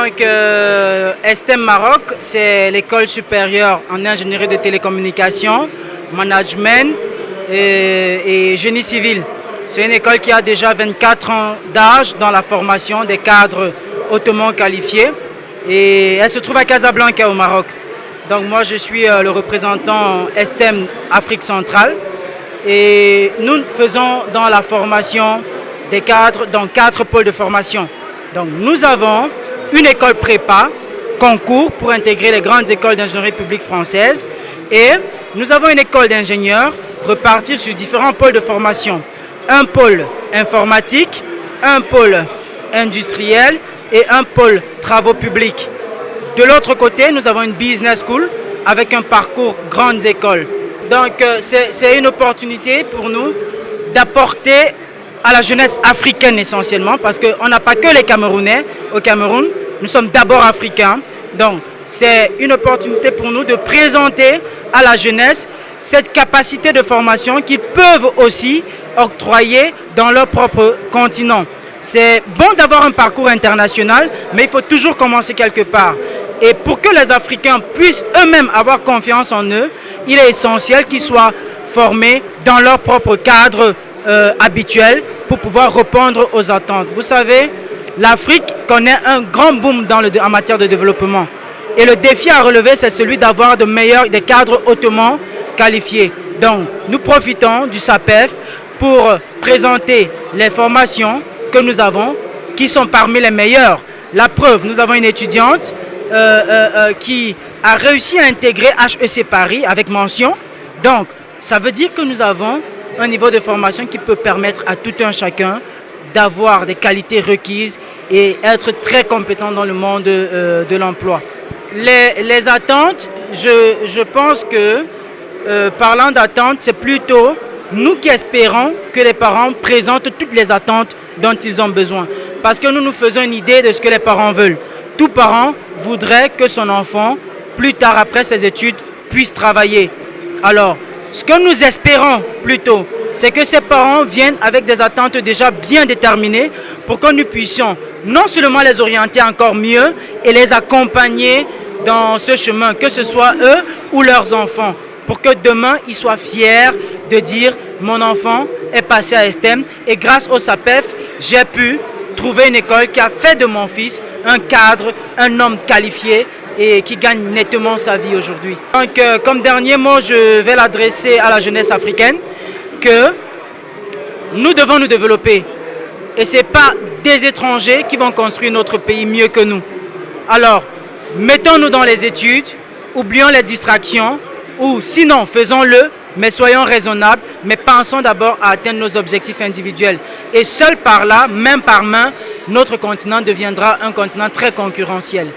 Donc, STEM Maroc, c'est l'école supérieure en ingénierie de télécommunications, management et génie civil. C'est une école qui a déjà 24 ans d'âge dans la formation des cadres hautement qualifiés. Et elle se trouve à Casablanca au Maroc. Donc moi je suis le représentant STEM Afrique centrale. Et nous faisons dans la formation des cadres dans 4 pôles de formation. Donc nous avons une école prépa, concours pour intégrer les grandes écoles d'ingénierie publique françaises. Et nous avons une école d'ingénieurs repartie sur différents pôles de formation. Un pôle informatique, un pôle industriel et un pôle travaux publics. De l'autre côté, nous avons une business school avec un parcours grandes écoles. Donc c'est une opportunité pour nous d'apporter à la jeunesse africaine essentiellement, parce qu'on n'a pas que les Camerounais au Cameroun, nous sommes d'abord africains. Donc c'est une opportunité pour nous de présenter à la jeunesse cette capacité de formation qu'ils peuvent aussi octroyer dans leur propre continent. C'est bon d'avoir un parcours international, mais il faut toujours commencer quelque part. Et pour que les Africains puissent eux-mêmes avoir confiance en eux, il est essentiel qu'ils soient formés dans leur propre cadre habituel pour pouvoir répondre aux attentes. Vous savez, l'Afrique connaît un grand boom en matière de développement. Et le défi à relever, c'est celui d'avoir des cadres hautement qualifiés. Donc, nous profitons du SAPEF pour présenter les formations que nous avons, qui sont parmi les meilleures. La preuve, nous avons une étudiante qui a réussi à intégrer HEC Paris avec mention. Donc, ça veut dire que nous avons un niveau de formation qui peut permettre à tout un chacun d'avoir des qualités requises et être très compétent dans le monde de l'emploi. Les attentes, je pense que, parlant d'attentes, c'est plutôt nous qui espérons que les parents présentent toutes les attentes dont ils ont besoin. Parce que nous nous faisons une idée de ce que les parents veulent. Tout parent voudrait que son enfant, plus tard après ses études, puisse travailler. Alors, ce que nous espérons plutôt, c'est que ces parents viennent avec des attentes déjà bien déterminées pour que nous puissions non seulement les orienter encore mieux et les accompagner dans ce chemin, que ce soit eux ou leurs enfants, pour que demain, ils soient fiers de dire « mon enfant est passé à STEM et grâce au SAPEF, j'ai pu trouver une école qui a fait de mon fils un cadre, un homme qualifié et qui gagne nettement sa vie aujourd'hui. » Donc, comme dernier mot, je vais l'adresser à la jeunesse africaine que nous devons nous développer. Et ce n'est pas des étrangers qui vont construire notre pays mieux que nous. Alors, mettons-nous dans les études, oublions les distractions, ou sinon, faisons-le, mais soyons raisonnables, mais pensons d'abord à atteindre nos objectifs individuels. Et seul par là, main par main, notre continent deviendra un continent très concurrentiel.